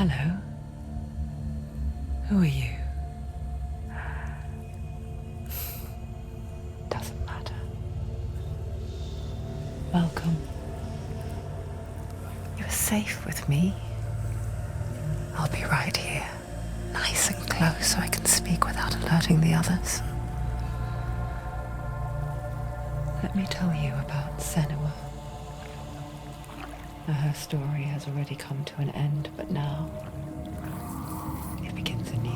Hello. Who are you? Doesn't matter. Welcome. You're safe with me. I'll be right here, nice and close so I can speak without alerting the others. Let me tell you about Senua. Her story has already come to an end, but now it begins anew.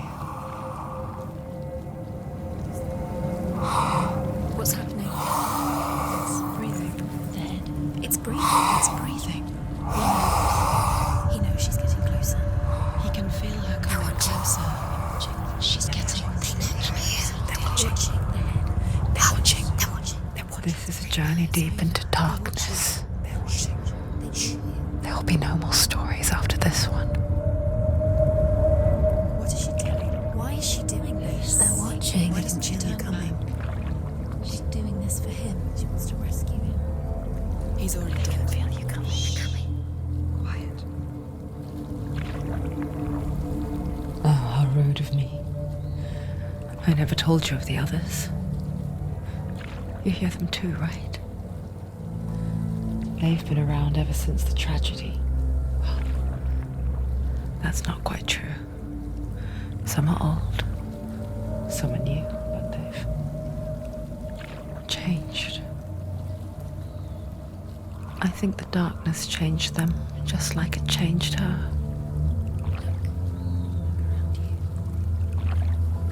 What's happening? It's breathing. Dead. It's breathing. It's breathing. He knows she's getting closer. He can feel her coming closer. She's getting closer. They're watching. They're watching. They're watching. They're watching. This is a journey deep into darkness. They're watching. There will be no more stories after this one. What is she doing? Why is she doing this? They're watching. Why doesn't she turn coming? She's doing this for him. She wants to rescue him. He's already dead. Feel you coming. Quiet. Oh, how rude of me. I never told you of the others. You hear them too, right? They've been around ever since the tragedy. Well, that's not quite true. Some are old, some are new, but they've changed. I think the darkness changed them, just like it changed her.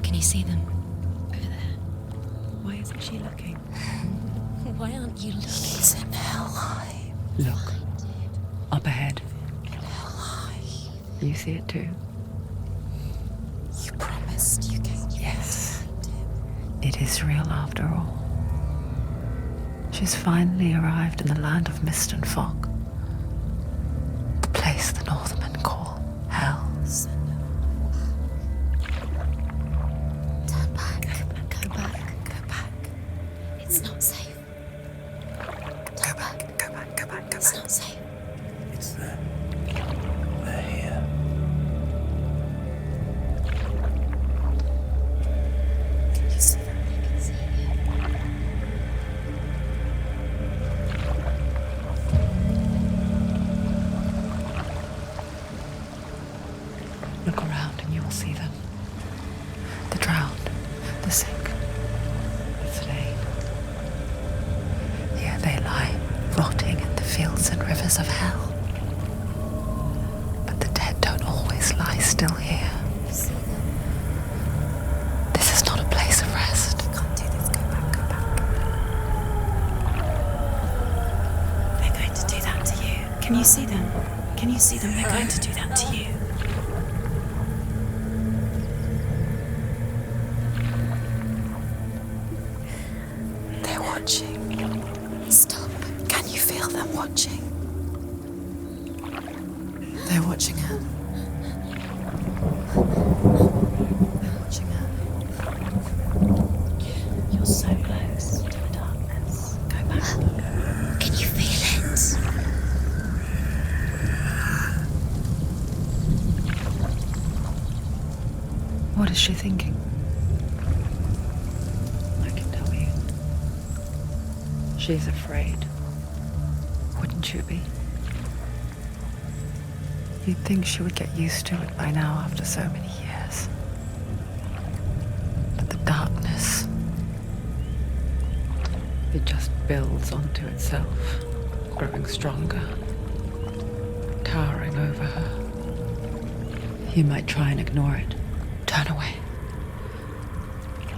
Can you see them? Over there. Why isn't she looking? Why aren't you looking? He's in hell high. Look, up ahead. Hell high. You see it too? You promised you came. Yes. It is real after all. She's finally arrived in the land of mist and fog. The place the Northmen call hell. Turn back. Go back. Go back. It's not safe. Go back. It's not safe. It's them. They're here. Can you see them? I can see you. Look around and you will see them. The drowned, the sick, the slain. Here they lie, rotting in the fields and rivers of hell. But the dead don't always lie still here. You see them? This is not a place of rest. You can't do this. Go back. Go back. They're going to do that to you. Can you see them? Can you see them? They're going to do that to you. They're watching. Stop. Can you feel them watching? They're watching her. They're watching her. You're so close to the darkness. Go back. Can you feel it? What is she thinking? I can tell you. She's afraid. Wouldn't you be? You'd think she would get used to it by now after so many years. But the darkness, it just builds onto itself, growing stronger, towering over her. You might try and ignore it, turn away.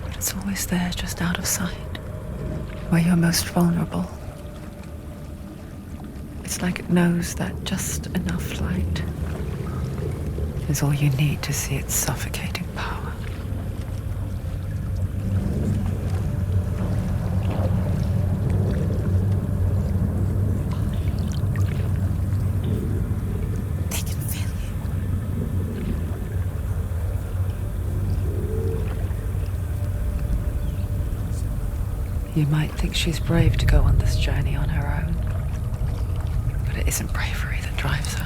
But it's always there, just out of sight, where you're most vulnerable. It's like it knows that just enough light is all you need to see its suffocating power. They can feel you. You might think she's brave to go on this journey on her own, but it isn't bravery that drives her.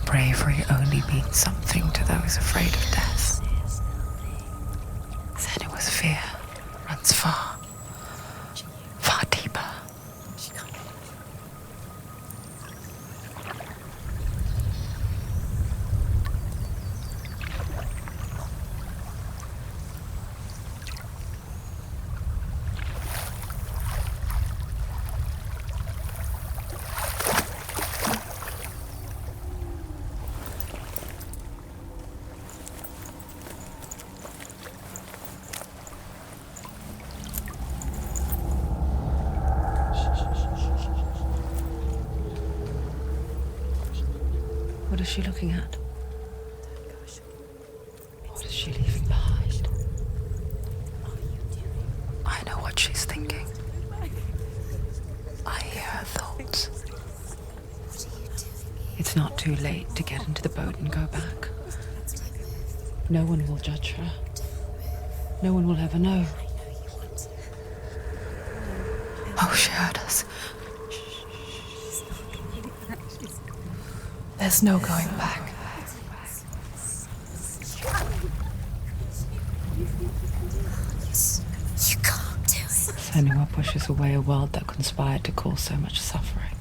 bravery only means something to those afraid of death, then it was fear runs far, far deeper. What is she looking at? What is she leaving behind? I know what she's thinking. I hear her thoughts. It's not too late to get into the boat and go back. No one will judge her. No one will ever know. Oh, she heard us. There's no going back. You can't do it. Senua pushes away a world that conspired to cause so much suffering.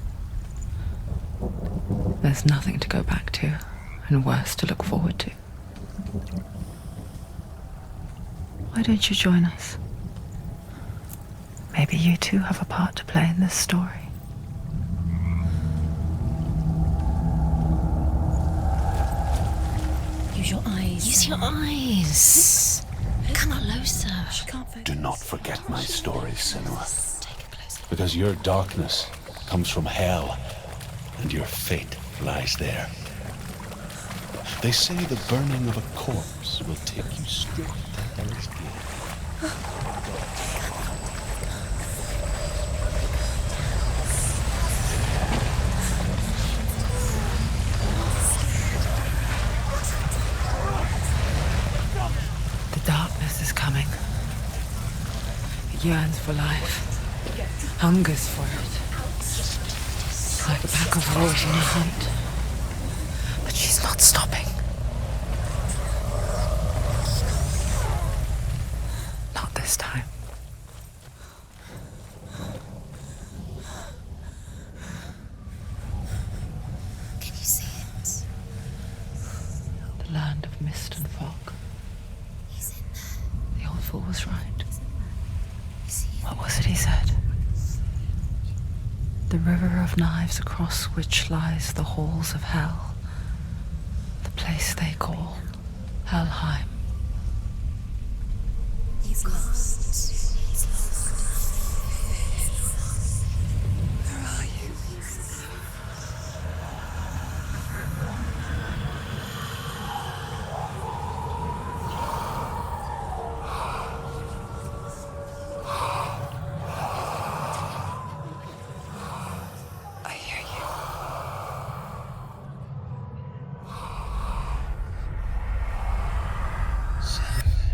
There's nothing to go back to, and worse to look forward to. Why don't you join us? Maybe you too have a part to play in this story. Use your eyes. Use your eyes. Come closer. She can't focus. Do not forget my story, Senua. Take a closer look. Because your darkness comes from hell, and your fate lies there. They say the burning of a corpse will take you straight to Hell's Gate. The darkness is coming. It yearns for life, hungers for it. Like a pack of wolves on a hunt. But she's not stopping. Not this time. Can you see it? The land of mist and fog. He's in there. The old fool was right. You see it? What was it he said? The river of knives across which lies the halls of hell. The place they call Helheim. He's lost. He's lost. Where are you? I hear you.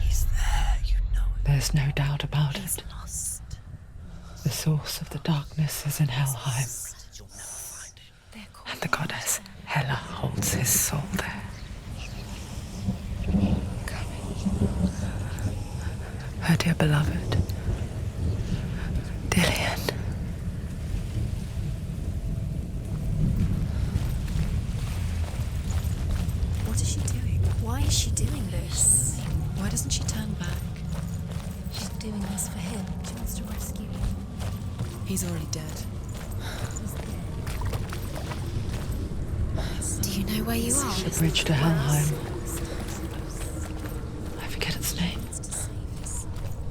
He's there, you know it. There's no doubt about He's it. lost. The source of the darkness is in Helheim, You'll never find it. They're called and the goddess Hela holds his soul there. Her dear beloved, Dillian. What is she doing? Why is she doing this? Why doesn't she turn back? She's doing this for him. She wants to rescue him. He's already dead. Do you know where you are? The bridge to Helheim. I forget its name.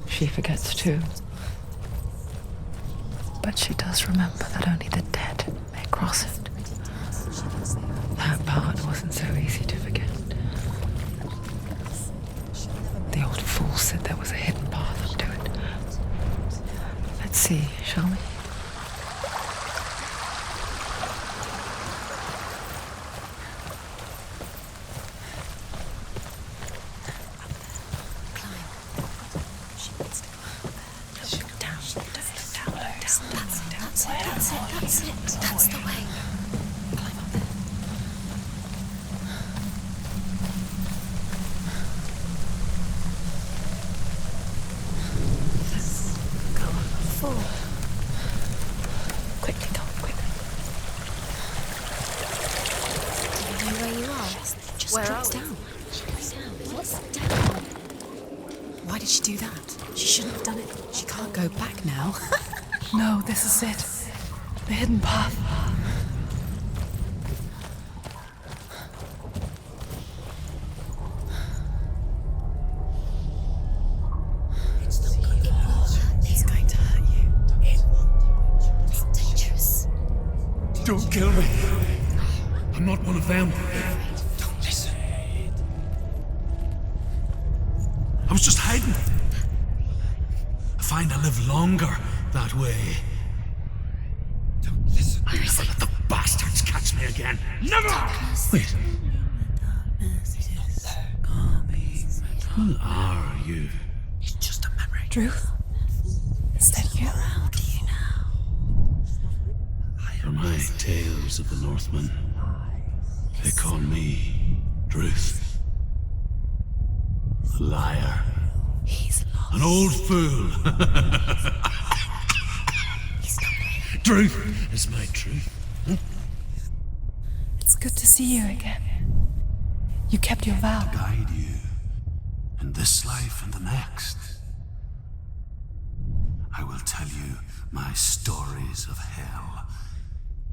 She forgets too. But she does remember that only the dead may cross it. That part wasn't so easy to forget. The old fool said there was a hidden path to it. Let's see, shall we? That's it. That's the way. Climb up there. just Where drops are we? down. She goes down. What's down? Why did she do that? She shouldn't have done it. She can't go back now. No, this is it. The hidden path. It's going to hurt you. It's dangerous. Don't kill me. I'm not one of them. Don't listen. I was just hiding. I find I live longer that way. Don't listen. Never let the bastards catch me again. Never! Wait. Who are you? It's just a memory. Druth? Is that you? How do you now? From my tales of the Northmen, they call me Druth. A liar. He's lost. An old fool. Truth is my truth. It's good to see you again. You kept your vow. Guide you in this life and the next. I will tell you my stories of hell,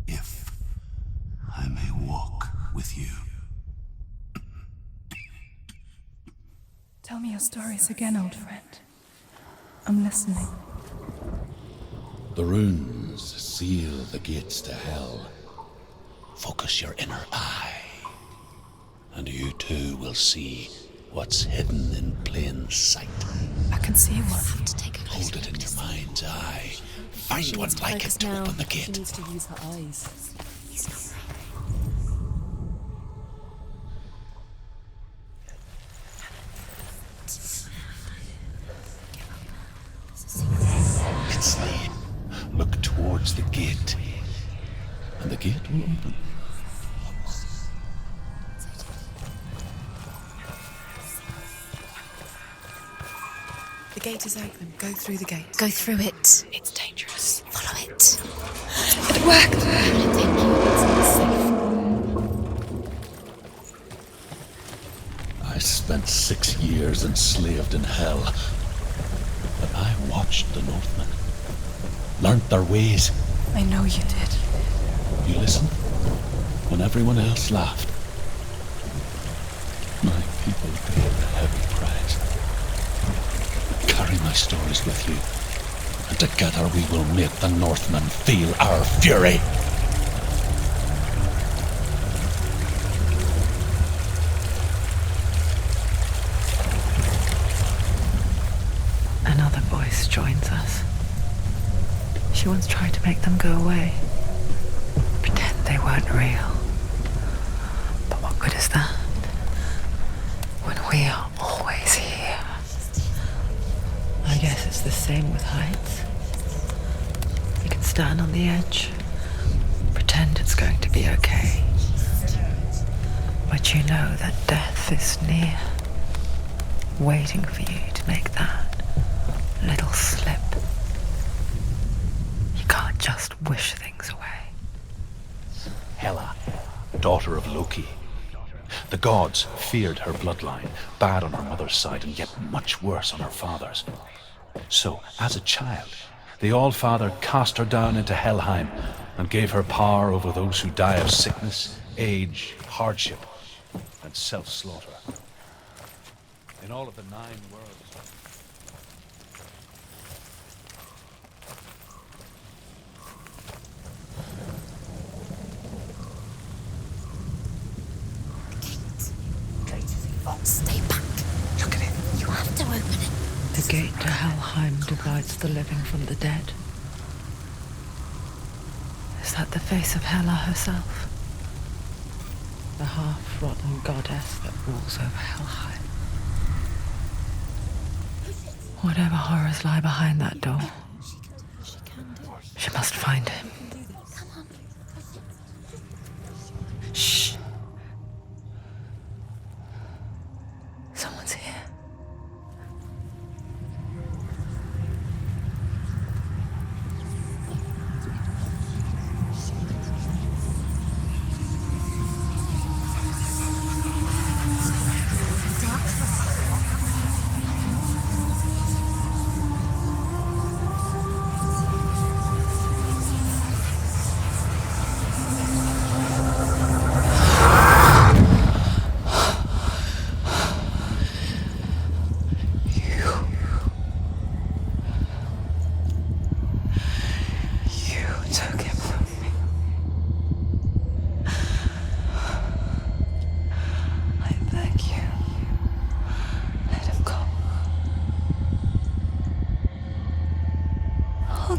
if I may walk with you. Tell me your stories again, old friend. I'm listening. The runes seal the gates to hell. Focus your inner eye, and you too will see what's hidden in plain sight. I can see one. Have to take a closer Hold it in look your to see. mind's eye. Find one like it to open the She gate. needs to use her eyes. He's not Quietly look towards the gate, and the gate will open. The gate is open. Go through the gate. Go through it. It's dangerous. Follow it. It worked! Where did it take you? It's not safe. I spent 6 years enslaved in hell, but I watched the Northmen, learnt their ways. I know you did. You listened when everyone else laughed. My people paid a heavy price. Carry my stories with you, and together we will make the Northmen feel our fury. Another voice joins us. She once tried to make them go away. Pretend they weren't real. But what good is that? When we are always here. I guess it's the same with heights. You can stand on the edge, pretend it's going to be okay. But you know that death is near, waiting for you to make that little slip. You can't just wish things away. Hela, daughter of Loki. The gods feared her bloodline, bad on her mother's side and yet much worse on her father's. So, as a child, the All-Father cast her down into Helheim and gave her power over those who die of sickness, age, hardship, and self-slaughter. In all of the 9 worlds... Stay back. Look at it. You have to open it. The gate to Helheim divides the living from the dead. Is that the face of Hela herself? The half-rotten goddess that rules over Helheim. Whatever horrors lie behind that door, she must find him. Shh. Someone's here.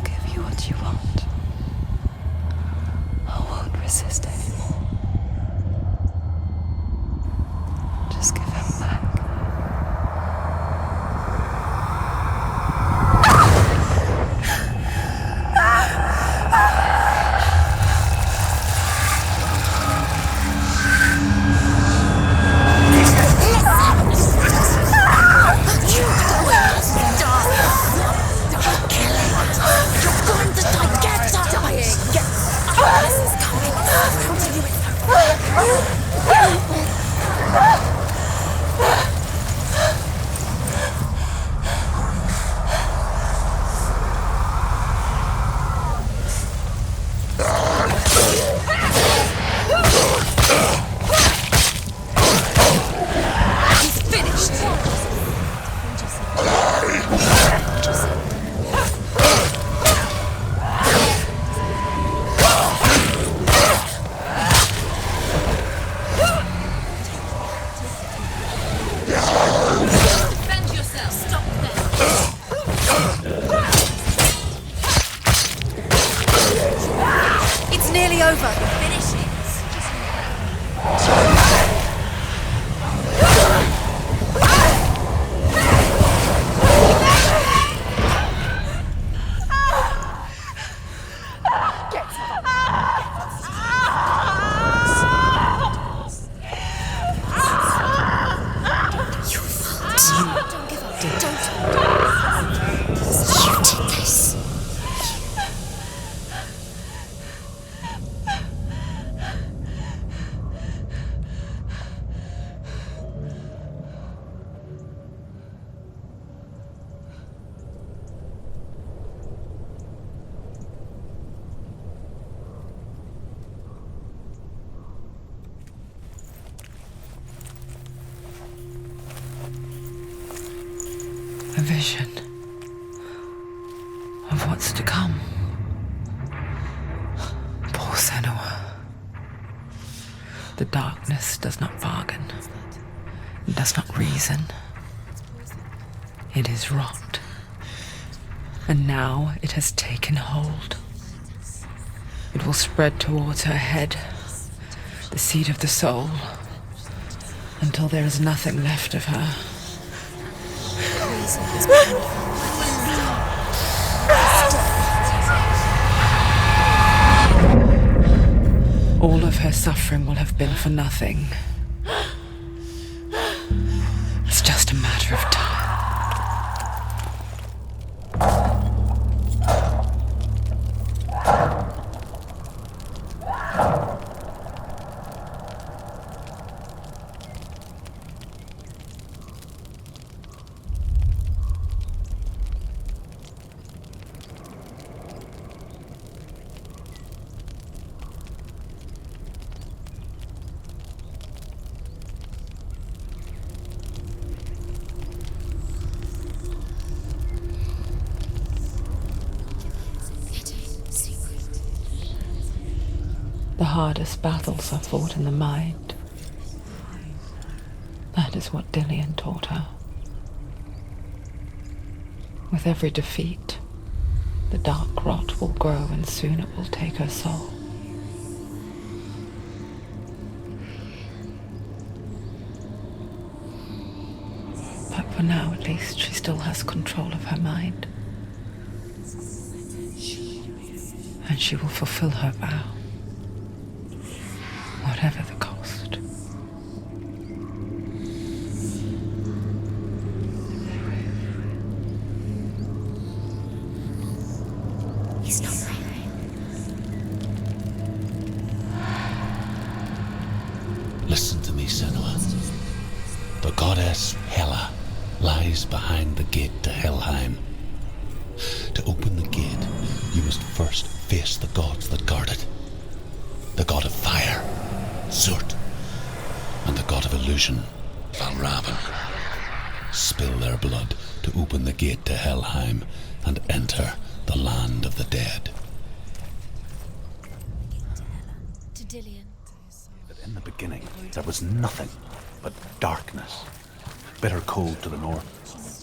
give you what you want. I won't resist anymore. Just give him back. A vision of what's to come. Poor Senua. The darkness does not bargain. It does not reason. It is rot. And now it has taken hold. It will spread towards her head, the seat of the soul, until there is nothing left of her. All of her suffering will have been for nothing. It's just a matter of time. The hardest battles are fought in the mind. That is what Dillian taught her. With every defeat, the dark rot will grow and soon it will take her soul. But for now, at least, she still has control of her mind. And she will fulfill her vow. Whatever the cost. He's not breathing. Listen to me, Senua. The goddess Hela lies behind the gate to Helheim. To open the gate, you must first face the gods that guard it. The god of fire, Zurt, and the god of illusion, Valravan. Spill their blood to open the gate to Helheim and enter the land of the dead. To Dillian. But in the beginning, there was nothing but darkness. Bitter cold to the north,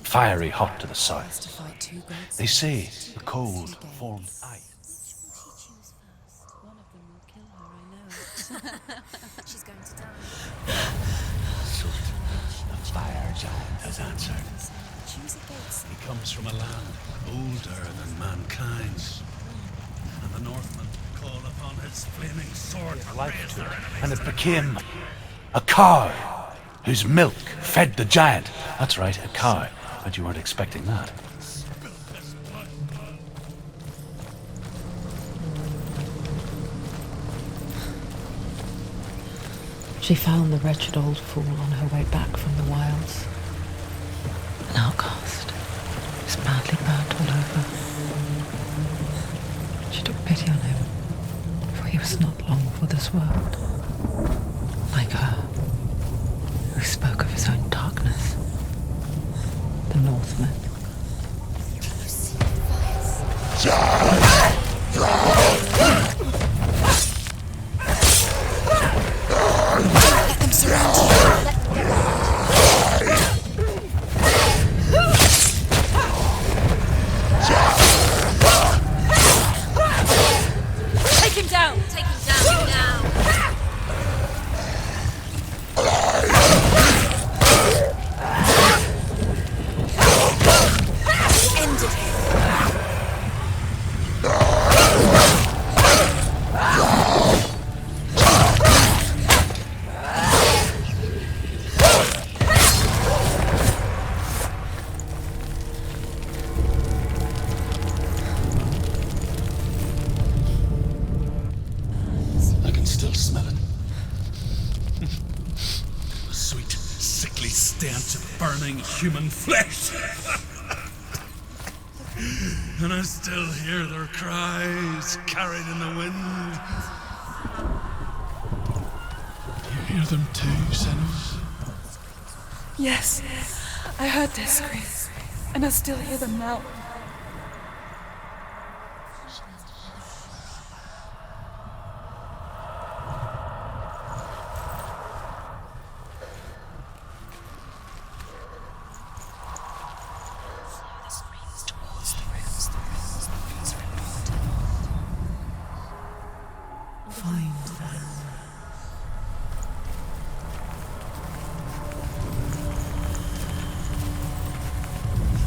fiery hot to the south. To fight two gods. They say the cold formed ice. One of them will kill her, I know. She's going to die. Sult, the fire giant, has answered. Choose a gate. He comes from a land older than mankind, and the Northmen call upon his flaming sword to raise their enemies. And it became a cow whose milk fed the giant. That's right, a cow. But you weren't expecting that. She found the wretched old fool on her way back from the wilds. An outcast. He was badly burnt all over. She took pity on him, for he was not long for this world. Like her, who spoke of his own darkness. The Northmen. Let them surround you. Take him down! Take him down now! Ended him. I can still smell it. The sweet, sickly stench of burning human flesh. And I still hear their cries carried in the wind. You hear them too, Senua? Yes, I heard their screams, and I still hear them now. Find them.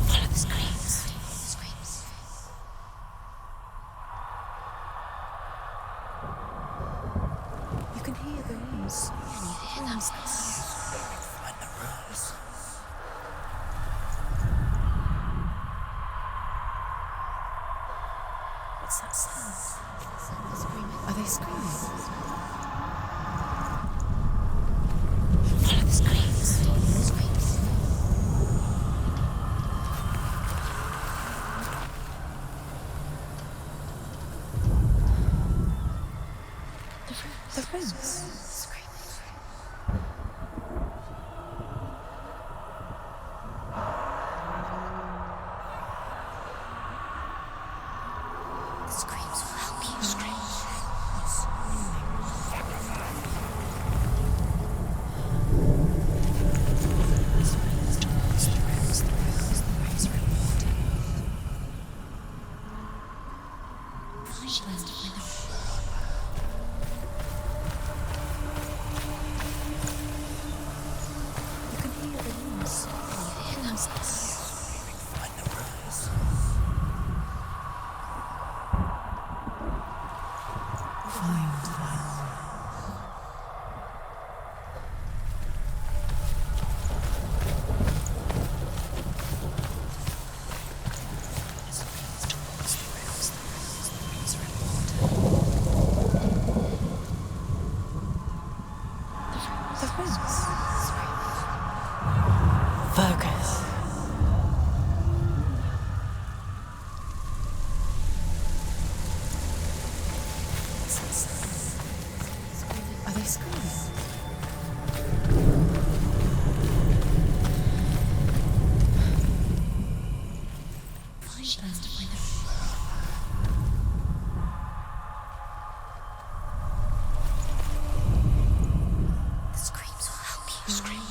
Follow the screams. You can hear the rooms. What's that sound? Are they screaming? Follow the screams. The rooms. The screams will help you. You can hear the rooms. Find them. The rooms. Focus. Are they screaming? The screams will help you. Are screaming.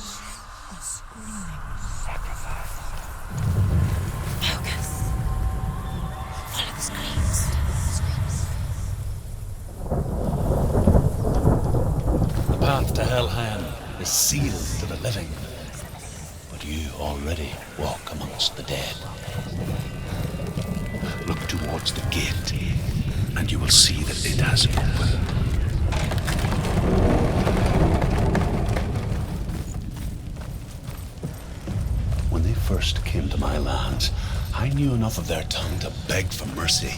Helheim is sealed to the living, but you already walk amongst the dead. Look towards the gate, and you will see that it has opened. When they first came to my lands, I knew enough of their tongue to beg for mercy,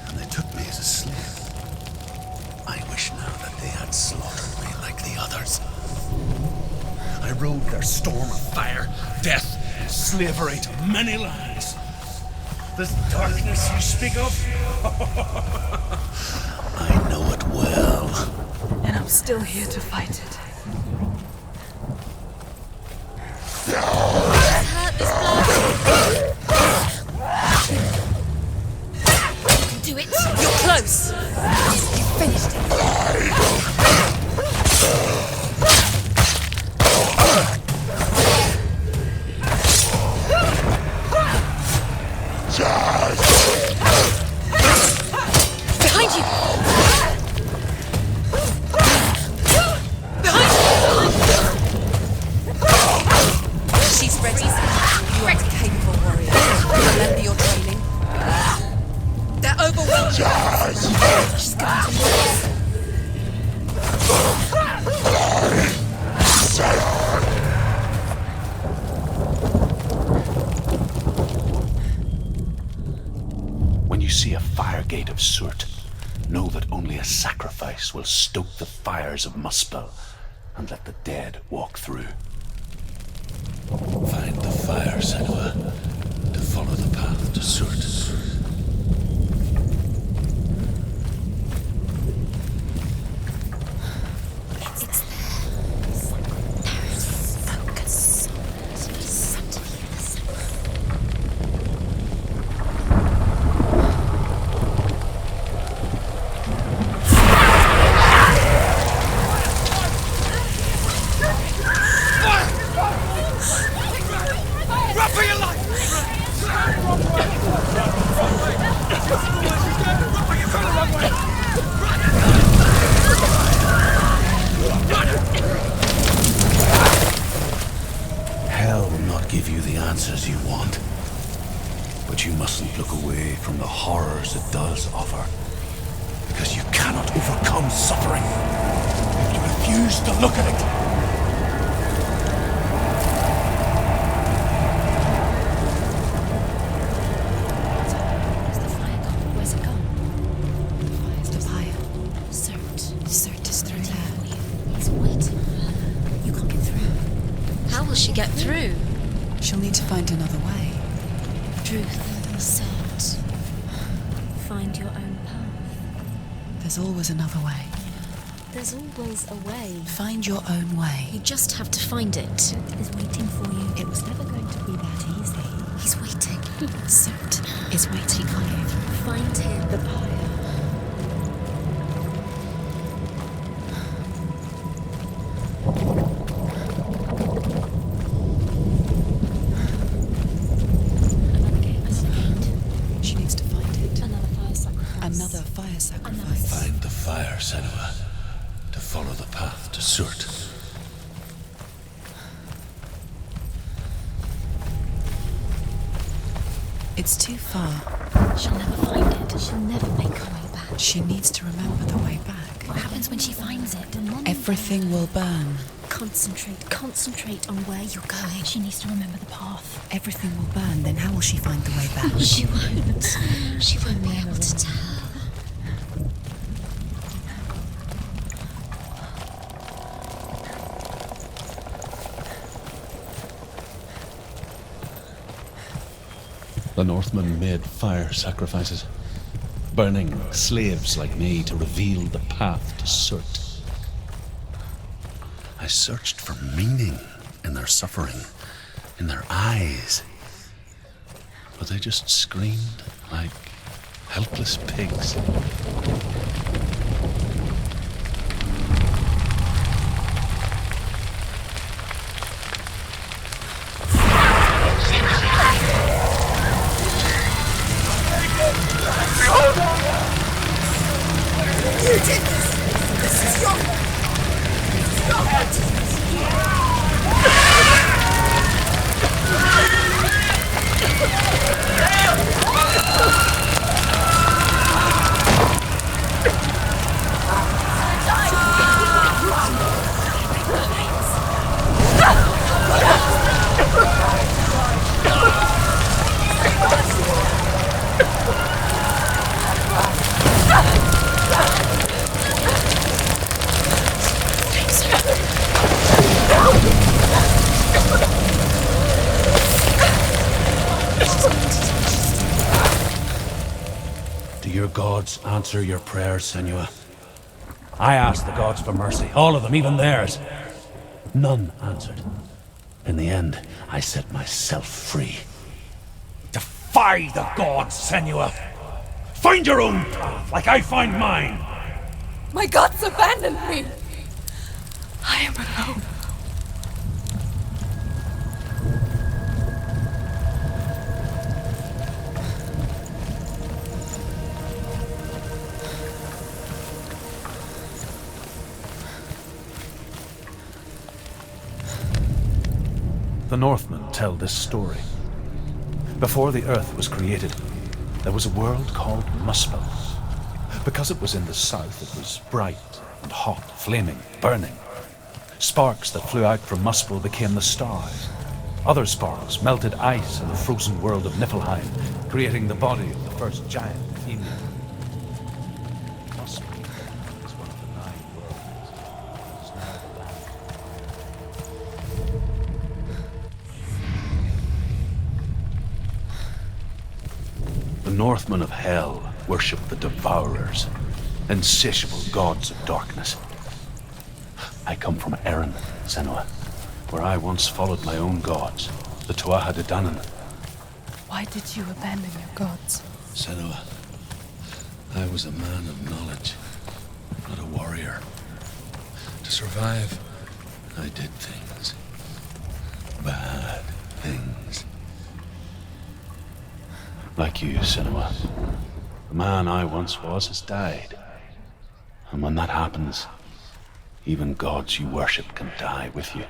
and they took me as a slave. I wish now that they had slaughtered me like the others. I rode their storm of fire, death, and slavery to many lands. This darkness you speak of, I know it well. And I'm still here to fight it. Do it. You're close. You finished it. Behind you. Behind you. She's ready. You are a capable warrior. Remember your training. They're overwhelmed. She's going to lose. When you see a fire gate of Surt, know that only a sacrifice will stoke the fires of Muspel and let the dead walk through. Find the fire, Senua, to follow the path to Surt. Hell will not give you the answers you want. But you mustn't look away from the horrors it does offer. Because you cannot overcome suffering if you refuse to look at it. Where's the fire gone? Where's it gone? The fire. Surt is through there. He's waiting for her. You can't get through. How will she get through? She'll need to find another way. Truth, Surt. Find your own path. There's always another way. There's always a way. Find your own way. You just have to find it. He's waiting for you. It was never going to be that easy. He's waiting. Surt is waiting for you. Find him. The pyre. Another gate. She needs to find it. Another fire sacrifice. Another fire sacrifice. Find the fire, Senua, to follow the path to Surt. It's too far. She'll never find it. She'll never make her way back. She needs to remember the way back. What happens when she finds it? Everything will burn. Concentrate on where you're going. She needs to remember the path. Everything will burn, then how will she find the way back? She won't. She won't be able to tell. The Northmen made fire sacrifices, burning slaves like me to reveal the path to Surt. I searched for meaning in their suffering, in their eyes, but they just screamed like helpless pigs. You did this! This is your fault! Your fault! gods answer your prayers, Senua. I asked the gods for mercy, all of them, even theirs. None answered. In the end, I set myself free. Defy the gods, Senua! Find your own path, like I find mine! My gods abandoned me! I am alone. The Northmen tell this story. Before the Earth was created, there was a world called Muspel. Because it was in the south, it was bright and hot, flaming, burning. Sparks that flew out from Muspel became the stars. Other sparks melted ice in the frozen world of Niflheim, creating the body of the first giant Emu. Muspel is one of the 9 worlds. It is now the land. The Northmen of Hell worship the Devourers, insatiable gods of darkness. I come from Erin, Senua, where I once followed my own gods, the Tuatha De Danann. Why did you abandon your gods? Senua, I was a man of knowledge, not a warrior. To survive, I did things. Bad things. Like you, Senua. The man I once was has died. And when that happens, even gods you worship can die with you.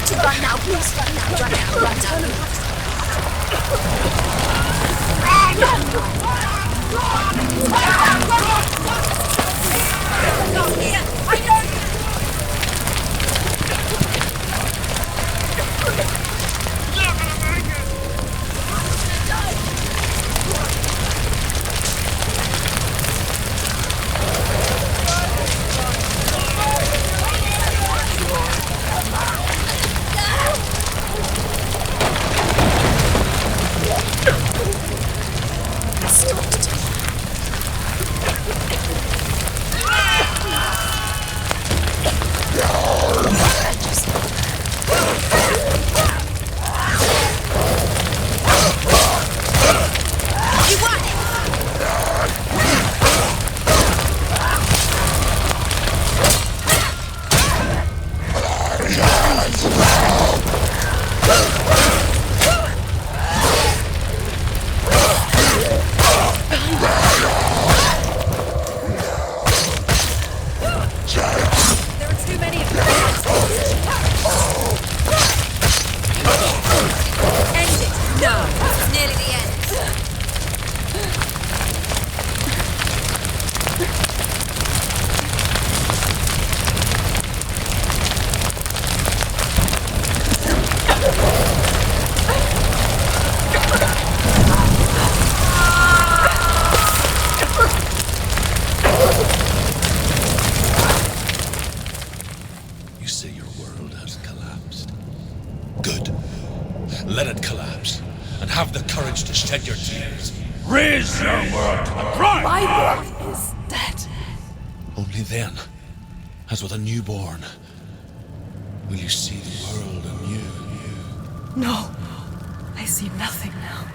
To run now, please run now, run now, run now. Let it collapse, and have the courage to shed your tears. Raise your world to the ground! My world is dead. Only then, as with a newborn, will you see the world anew. No, I see nothing now.